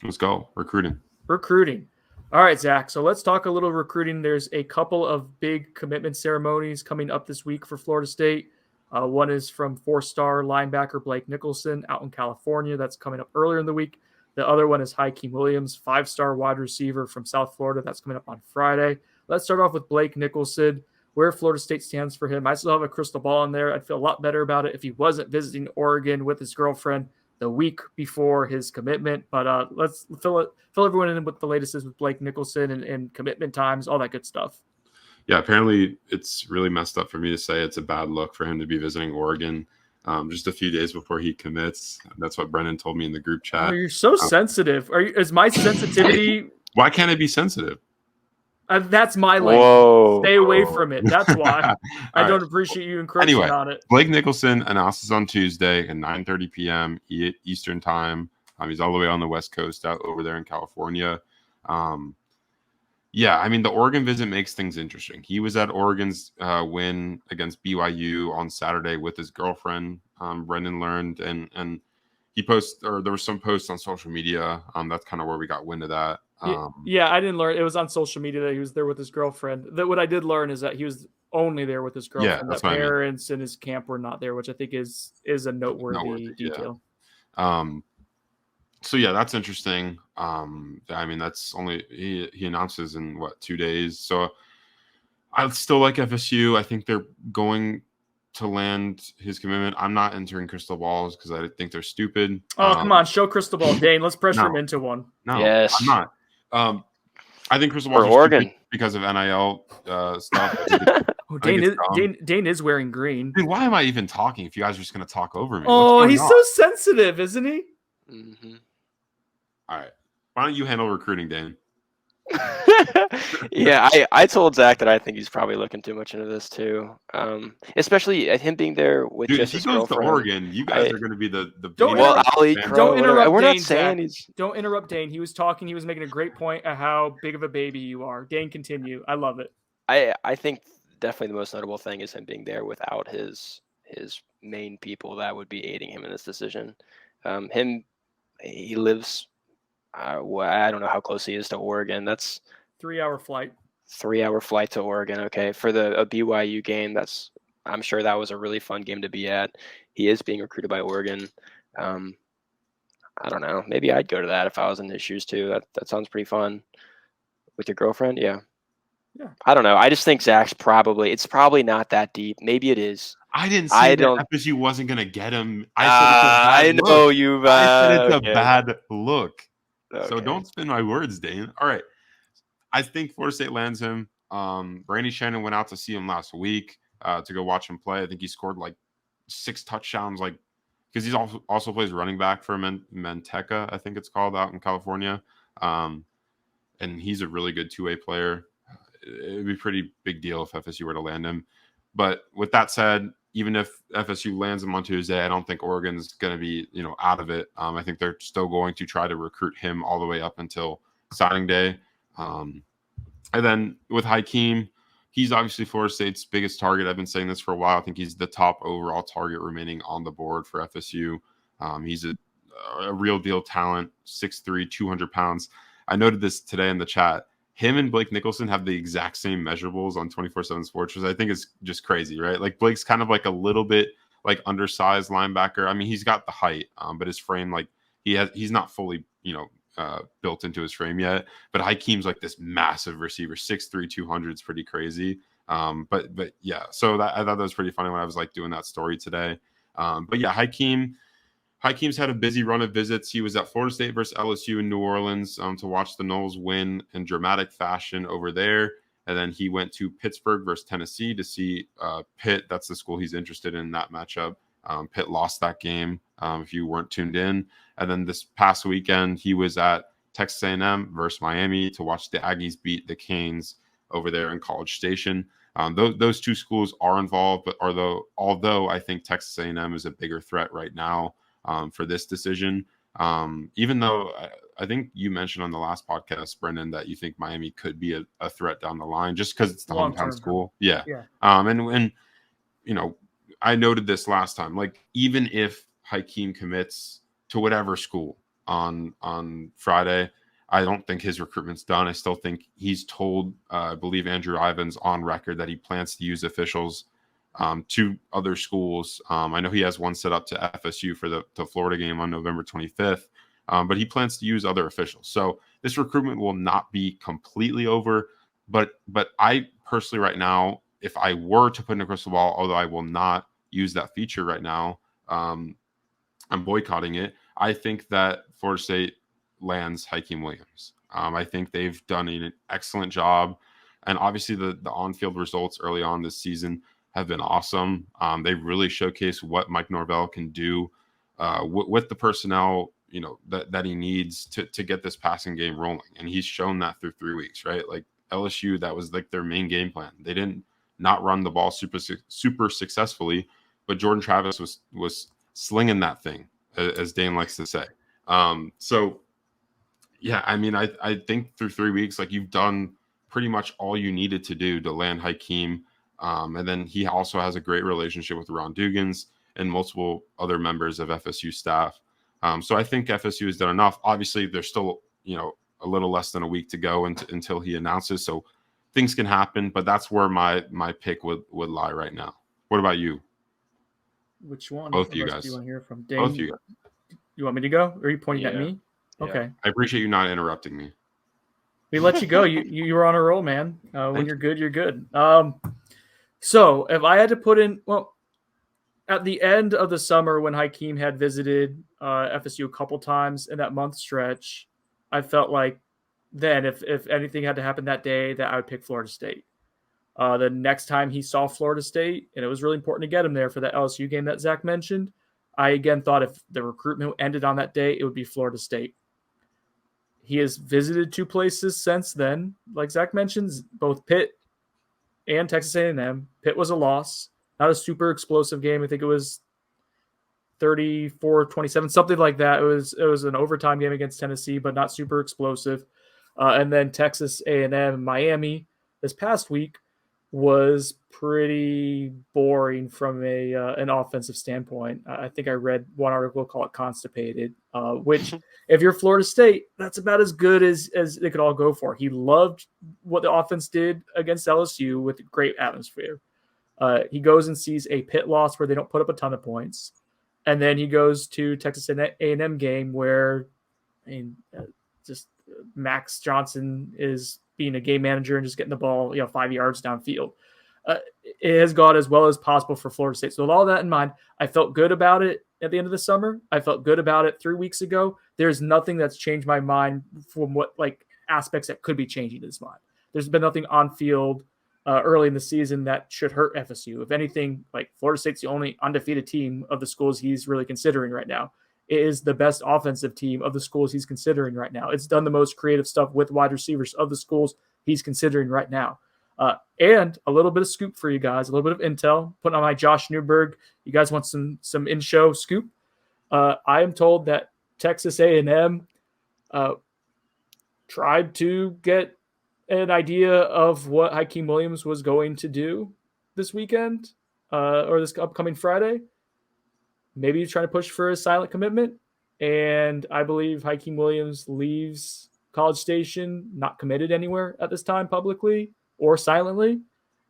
Let's go. Recruiting. All right, Zach. So let's talk a little recruiting. There's a couple of big commitment ceremonies coming up this week for Florida State. One is from 4-star linebacker Blake Nicholson out in California. That's coming up earlier in the week. The other one is Hykeem Williams, 5-star wide receiver from South Florida. That's coming up on Friday. Let's start off with Blake Nicholson, where Florida State stands for him. I still have a crystal ball in there. I'd feel a lot better about it if he wasn't visiting Oregon with his girlfriend the week before his commitment. But let's fill everyone in with the latest with Blake Nicholson and commitment times, all that good stuff. Yeah, apparently it's really messed up for me to say it's a bad look for him to be visiting Oregon just a few days before he commits. That's what Brennan told me in the group chat. Oh, you're so sensitive. Is my sensitivity? Why can't I be sensitive? That's my language. Stay away from it. That's why I don't appreciate you encroaching on it. Blake Nicholson announces on Tuesday at 9:30 p.m. Eastern time. He's all the way on the West Coast out over there in California. Yeah, I mean, the Oregon visit makes things interesting. He was at Oregon's win against BYU on Saturday with his girlfriend, Brendan learned, and he posted, or there were some posts on social media. That's kind of where we got wind of that. Yeah, I didn't learn. It was on social media that he was there with his girlfriend. What I did learn is that he was only there with his girlfriend. Yeah, that parents in his camp were not there, which I think is a noteworthy detail. Yeah. So yeah, that's interesting. I mean, that's only he announces in 2 days. So I still like FSU. I think they're going to land his commitment. I'm not entering crystal balls because I think they're stupid. Oh, come on, show crystal ball, Dane. Let's pressure him into one. No, yes. I'm not. I think crystal balls are stupid because of NIL stuff. Oh, Dane is wearing green. Dude, why am I even talking if you guys are just going to talk over me? Oh, he's so sensitive, isn't he? Mm-hmm. All right. Why don't you handle recruiting, Dane? Yeah, I told Zach that I think he's probably looking too much into this too, especially at him being there with just his girlfriend. If he goes to Oregon, you guys are going to be the don't interrupt. We're Dane, not saying he's. Don't interrupt Dane. He was talking. He was making a great point at how big of a baby you are. Dane, continue. I love it. I think definitely the most notable thing is him being there without his main people that would be aiding him in this decision. He lives. I don't know how close he is to Oregon. That's 3-hour flight. 3-hour flight to Oregon. Okay, for a BYU game. I'm sure that was a really fun game to be at. He is being recruited by Oregon. I don't know. Maybe I'd go to that if I was in his shoes too. That sounds pretty fun. With your girlfriend, yeah. I don't know. I just think Zach's it's probably not that deep. Maybe it is. I didn't say that FSU wasn't going to get him. I said it's a bad look. You've. I said it's a bad look. Okay. So don't spin my words, Dane. All right. I think Florida State lands him. Brady Shannon went out to see him last week to go watch him play. I think he scored 6 touchdowns, because he also plays running back for Manteca, I think it's called, out in California. And he's a really good two-way player. It would be a pretty big deal if FSU were to land him. But with that said, even if FSU lands him on Tuesday, I don't think Oregon's going to be, out of it. I think they're still going to try to recruit him all the way up until signing day. And then with Hykeem, he's obviously Florida State's biggest target. I've been saying this for a while. I think he's the top overall target remaining on the board for FSU. He's a real deal talent, 6'3", 200 pounds. I noted this today in the chat. Him and Blake Nicholson have the exact same measurables on 24/7 Sports, which I think is just crazy, right? Blake's kind of a little bit undersized linebacker. I mean, he's got the height, but his frame, he's not fully, built into his frame yet. But Hykeem's this massive receiver, 6'3", 200. It's pretty crazy. But yeah, so I thought that was pretty funny when I was doing that story today. But yeah, Hykeem's had a busy run of visits. He was at Florida State versus LSU in New Orleans to watch the Noles win in dramatic fashion over there. And then he went to Pittsburgh versus Tennessee to see Pitt. That's the school he's interested in that matchup. Pitt lost that game if you weren't tuned in. And then this past weekend, he was at Texas A&M versus Miami to watch the Aggies beat the Canes over there in College Station. Those two schools are involved, but although I think Texas A&M is a bigger threat right now, for this decision, even though I think you mentioned on the last podcast, Brendan, that you think Miami could be a threat down the line just because it's the hometown school. Yeah. And I noted this last time, even if Hykeem commits to whatever school, on Friday. I don't think his recruitment's done. I still think he's told, I believe Andrew Ivins on record that he plans to use officials to other schools. I know he has one set up to FSU for the Florida game on November 25th, but he plans to use other officials. So this recruitment will not be completely over. But I personally right now, if I were to put in a crystal ball, although I will not use that feature right now, I'm boycotting it. I think that Florida State lands Hykeem Williams. I think they've done an excellent job. And obviously the on-field results early on this season have been awesome. They really showcased what Mike Norvell can do with the personnel, that he needs to get this passing game rolling. And he's shown that through 3 weeks, right? Like LSU, that was like their main game plan. They didn't not run the ball super successfully, but Jordan Travis was slinging that thing, as Dane likes to say. So yeah, I mean, I think through 3 weeks, like you've done pretty much all you needed to do to land Hykeem. And then he also has a great relationship with Ron Dugans and multiple other members of FSU staff. So I think FSU has done enough. Obviously, there's still, a little less than a week to go until he announces. So things can happen, but that's where my pick would lie right now. What about you? Which one? Both of you guys. Do you want to hear from Dane? Both of you guys. You want me to go? Or are you pointing at me? Yeah. Okay. I appreciate you not interrupting me. We let you go. You were on a roll, man. When you're good, you're good. So if I had to put in, at the end of the summer when Hykeem had visited FSU a couple times in that month stretch, I felt like then if anything had to happen that day, that I would pick Florida State. The next time he saw Florida State, and it was really important to get him there for that LSU game that Zach mentioned, I again thought if the recruitment ended on that day, it would be Florida State. He has visited 2 places since then. Like Zach mentions, both Pitt and Texas A&M. Pitt was a loss, not a super explosive game. I think it was 34-27, something like that. It was an overtime game against Tennessee, but not super explosive. And then Texas A&M and Miami this past week was pretty boring from an offensive standpoint. I think I read one article call it constipated, which if you're Florida State, that's about as good as they could all go for. He loved what the offense did against LSU with great atmosphere. He goes and sees a Pitt loss where they don't put up a ton of points. And then he goes to Texas A&M game where, just Max Johnson is being a game manager and just getting the ball, 5 yards downfield. It has gone as well as possible for Florida State. So with all that in mind, I felt good about it at the end of the summer. I felt good about it 3 weeks ago. There's nothing that's changed my mind from what aspects that could be changing this mind. There's been nothing on field early in the season that should hurt FSU. If anything, Florida State's the only undefeated team of the schools he's really considering right now. It is the best offensive team of the schools he's considering right now. It's done the most creative stuff with wide receivers of the schools he's considering right now. And a little bit of scoop for you guys, a little bit of intel, putting on my Josh Newberg. You guys want some in-show scoop? I am told that Texas A&M tried to get an idea of what Hykeem Williams was going to do this weekend or this upcoming Friday. Maybe he's trying to push for a silent commitment. And I believe Hykeem Williams leaves College Station, not committed anywhere at this time publicly or silently.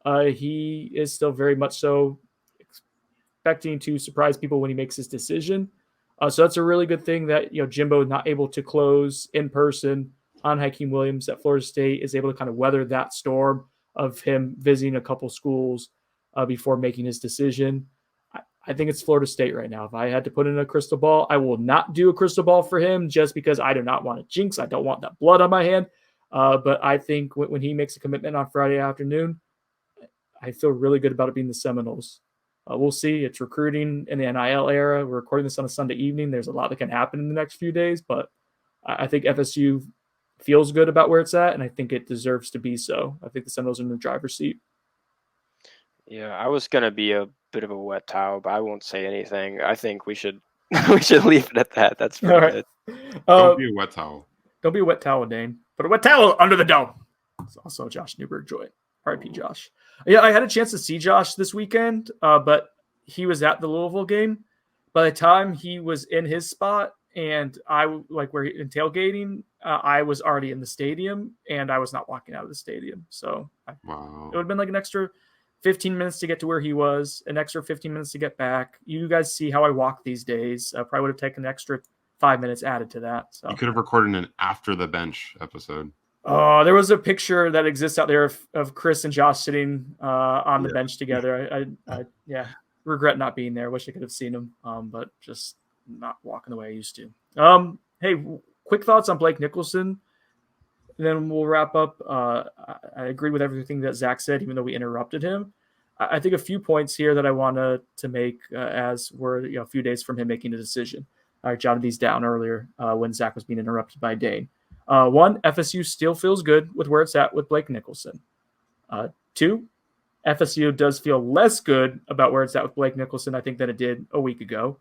He is still very much so expecting to surprise people when he makes his decision. So that's a really good thing that, Jimbo is not able to close in person on Hykeem Williams, that Florida State is able to kind of weather that storm of him visiting a couple schools before making his decision. I think it's Florida State right now. If I had to put in a crystal ball, I will not do a crystal ball for him just because I do not want to jinx. I don't want that blood on my hand. But I think when he makes a commitment on Friday afternoon, I feel really good about it being the Seminoles. We'll see. It's recruiting in the NIL era. We're recording this on a Sunday evening. There's a lot that can happen in the next few days, but I think FSU feels good about where it's at, and I think it deserves to be so. I think the Seminoles are in the driver's seat. Yeah, I was going to be a bit of a wet towel, but I won't say anything. I think we should leave it at that. That's pretty right. good. Don't be a wet towel. Don't be a wet towel, Dane. Put a wet towel under the dome. It's also Josh Newberg joy. R.I.P. Josh. Yeah, I had a chance to see Josh this weekend, but he was at the Louisville game. By the time he was in his spot and I like where in tailgating, I was already in the stadium, and I was not walking out of the stadium. So Wow. it would have been like an extra 15 minutes to get to where he was, an extra 15 minutes to get back. You guys see how I walk these days. Probably would have taken an extra 5 minutes added to that. So you could have recorded an after the bench episode. Oh, there was a picture that exists out there of Chris and Josh sitting on the bench together. I regret not being there. Wish I could have seen them, but just not walking the way I used to. Hey, quick thoughts on Blake Nicholson, and then we'll wrap up. I agree with everything that Zach said, even though we interrupted him. I think a few points here that I want to make as we're a few days from him making a decision. I jotted these down earlier when Zach was being interrupted by Dane. One, FSU still feels good with where it's at with Blake Nicholson. Two, FSU does feel less good about where it's at with Blake Nicholson, I think, than it did a week ago.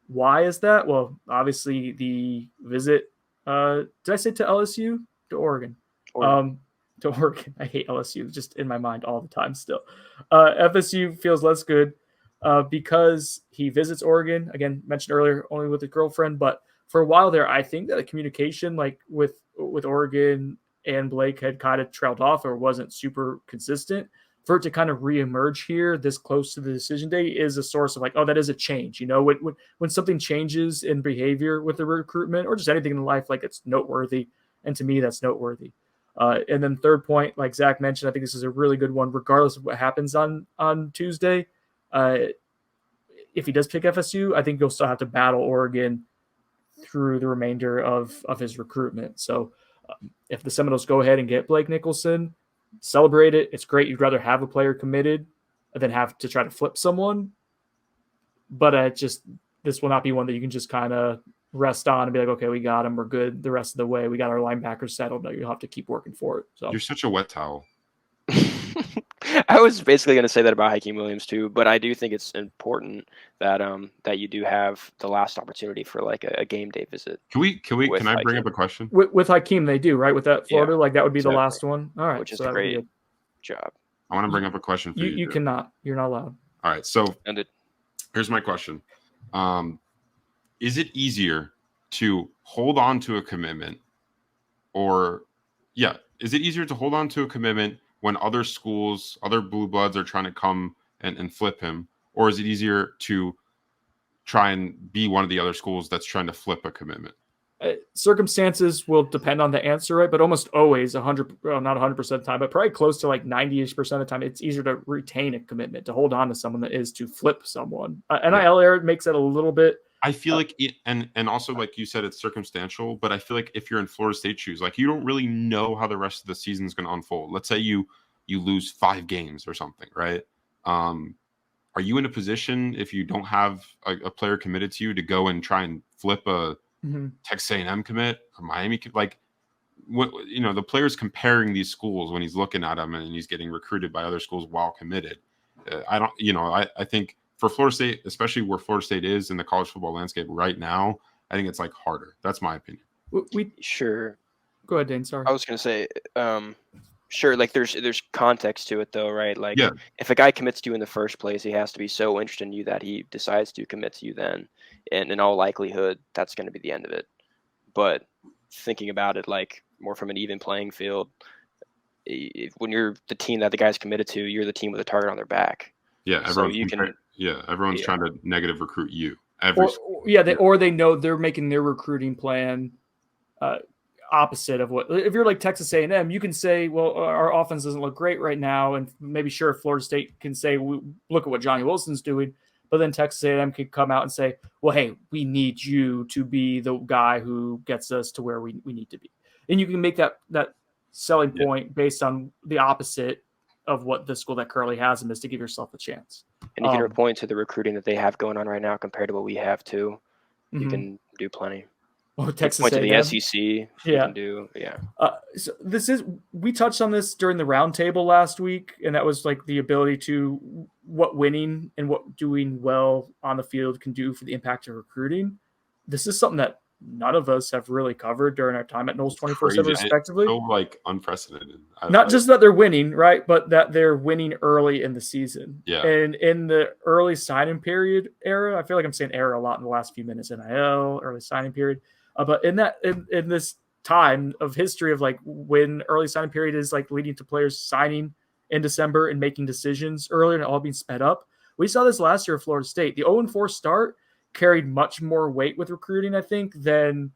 Why is that? Well, obviously the visit, did I say to LSU? To Oregon. To Oregon. I hate LSU, just in my mind all the time still. FSU feels less good because he visits Oregon, again, mentioned earlier, only with his girlfriend, but for a while there, I think that the communication like with Oregon and Blake had kind of trailed off or wasn't super consistent. For it to kind of reemerge here this close to the decision day is a source of like, oh, that is a change. You know, when something changes in behavior with the recruitment or just anything in life, like it's noteworthy. And to me, that's noteworthy. And then third point, like Zach mentioned, I think this is a really good one, regardless of what happens on Tuesday. If he does pick FSU, I think he'll still have to battle Oregon through the remainder of his recruitment. So if the Seminoles go ahead and get Blake Nicholson, celebrate it. It's great. You'd rather have a player committed than have to try to flip someone. But this will not be one that you can just kind of rest on and be like, okay, we got him. We're good the rest of the way. We got our linebackers settled. No, you'll have to keep working for it. So you're such a wet towel. I was basically going to say that about Hykeem Williams too, but I do think it's important that that you do have the last opportunity for like a game day visit. Can I bring up a question? With Hykeem, they do, right? With that Florida, like that would be the last one. All right, which is a great job. I want to bring up a question for you. You cannot. You're not allowed. All right, so here's my question: is it easier to hold on to a commitment, is it easier to hold on to a commitment when other schools, other blue bloods are trying to come and flip him? Or is it easier to try and be one of the other schools that's trying to flip a commitment? Circumstances will depend on the answer, right? But almost always not 100% of the time, but probably close to like 90% of the time, it's easier to retain a commitment, to hold on to someone that is to flip someone. NIL era makes it a little bit. I feel like and also like you said, it's circumstantial, but I feel like if you're in Florida State shoes, like you don't really know how the rest of the season is going to unfold. Let's say you lose 5 games or something, right? Are you in a position, if you don't have a player committed to you, to go and try and flip a Texas A&M commit or Miami? Like, the player's comparing these schools when he's looking at them and he's getting recruited by other schools while committed. I think for Florida State, especially where Florida State is in the college football landscape right now, I think it's like harder. That's my opinion. Sure. Go ahead, Dane. Sorry. I was going to say, sure. Like there's context to it though, right? Like if a guy commits to you in the first place, he has to be so interested in you that he decides to commit to you then. And in all likelihood, that's going to be the end of it. But thinking about it like more from an even playing field, when you're the team that the guy's committed to, you're the team with a target on their back. Yeah, everyone's trying to negative recruit you. Or they know they're making their recruiting plan opposite of what. If you're like Texas A&M, you can say, well, our offense doesn't look great right now, and maybe sure Florida State can say, look at what Johnny Wilson's doing, but then Texas A&M could come out and say, well, hey, we need you to be the guy who gets us to where we need to be, and you can make that selling point based on the opposite of what the school that currently has them is, to give yourself a chance. And you can point to the recruiting that they have going on right now compared to what we have too. You can do plenty. Well, Texas point to A&M. the SEC. You can do, So we touched on this during the roundtable last week, and that was like the ability to what winning and what doing well on the field can do for the impact of recruiting. This is something that none of us have really covered during our time at Noles 24/7 respectively. So like unprecedented. Not just that they're winning, right, but that they're winning early in the season. Yeah. And in the early signing period era, I feel like I'm saying era a lot in the last few minutes. NIL, early signing period, but in this time of history of like when early signing period is like leading to players signing in December and making decisions earlier and all being sped up. We saw this last year at Florida State. The 0-4 start carried much more weight with recruiting, I think, than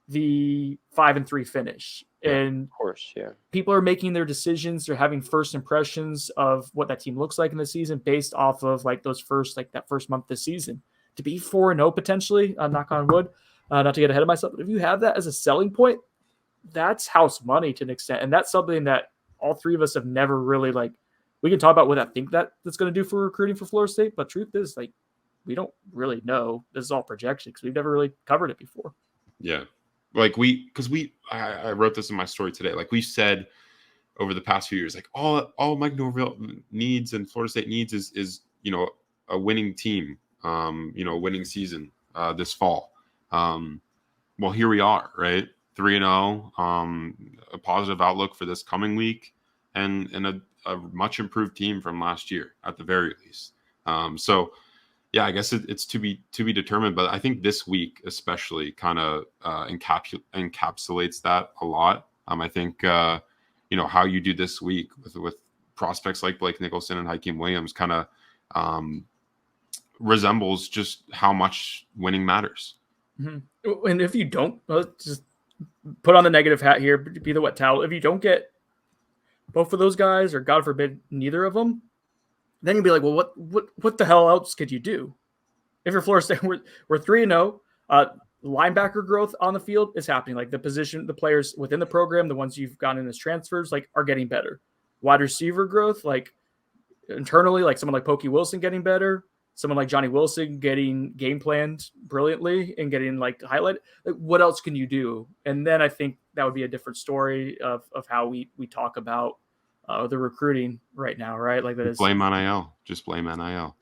the 5-3 finish. Yeah, and of course, yeah. People are making their decisions. They're having first impressions of what that team looks like in the season based off of like those first, like that first month of the season. To be 4-0 potentially, knock on wood, not to get ahead of myself, but if you have that as a selling point, that's house money to an extent. And that's something that all three of us have never really like, we can talk about what I think that's going to do for recruiting for Florida State, but truth is like, we don't really know. This is all projection because we've never really covered it before. Yeah. Like I wrote this in my story today. Like we said over the past few years, like all Mike Norvell needs and Florida State needs is a winning team, winning season this fall. Well, here we are, right? 3-0, a positive outlook for this coming week, and a much improved team from last year at the very least. So yeah, I guess it's to be determined, but I think this week especially kind of encapsulates that a lot. I think how you do this week with prospects like Blake Nichelson and Hykeem Williams kind of resembles just how much winning matters. Mm-hmm. And if you don't, let's just put on the negative hat here, be the wet towel. If you don't get both of those guys, or God forbid, neither of them, then you'll be like, well, what the hell else could you do? If you're Florida State, we're 3-0. Linebacker growth on the field is happening. Like the players within the program, the ones you've gotten in as transfers, like are getting better. Wide receiver growth, like internally, like someone like Pokey Wilson getting better. Someone like Johnny Wilson getting game planned brilliantly and getting like highlighted. Like, what else can you do? And then I think that would be a different story of how we talk about the recruiting right now, right? Like that is blame NIL. Just blame NIL.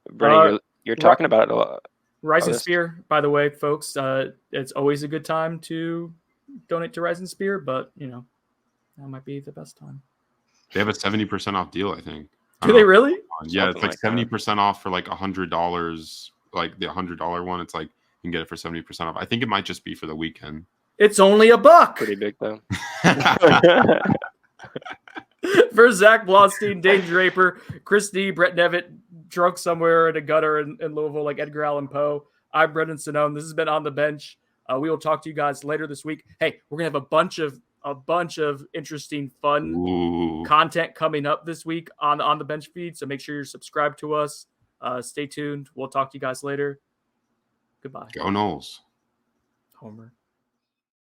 Bernie, you're talking about it a lot. Rise and Spear, by the way, folks. It's always a good time to donate to Rise and Spear, but that might be the best time. They have a 70% off deal, I think. Do they really? Yeah, it's like 70% off for like $100. Like the $100 one, it's like you can get it for 70% off. I think it might just be for the weekend. It's only $1. Pretty big though. For Zach Blaustein, Dane Draper, Chris D, Brett Nevitt, drunk somewhere in a gutter in Louisville like Edgar Allan Poe. I'm Brendan Sinone. This has been On the Bench. We will talk to you guys later this week. Hey, we're going to have a bunch of interesting, fun content coming up this week on the Bench feed. So make sure you're subscribed to us. Stay tuned. We'll talk to you guys later. Goodbye. Go Noles. Homer.